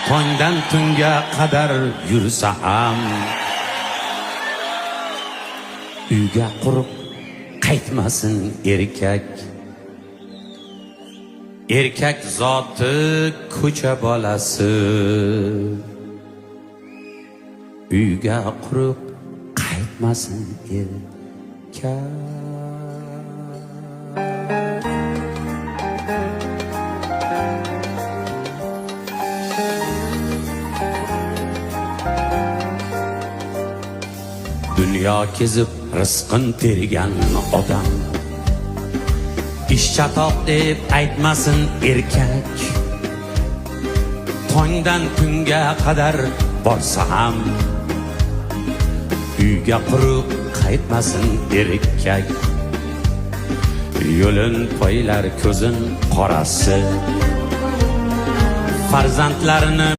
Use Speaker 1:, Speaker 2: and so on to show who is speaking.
Speaker 1: tongdan tunga qadar yursa ham uyga quruq qaytmasin erkak. Erkak zoti ko'cha bolasi, uyga quruq qaytmasin erkak. Dünya kezib rizqin tergan odam, ish chatoq deb aytmasin erkak. Tongdan kunga qadar borsa ham uyga quruq qaytmasin erkak. Yo'lin poylar ko'zin qorasi, farzandlarini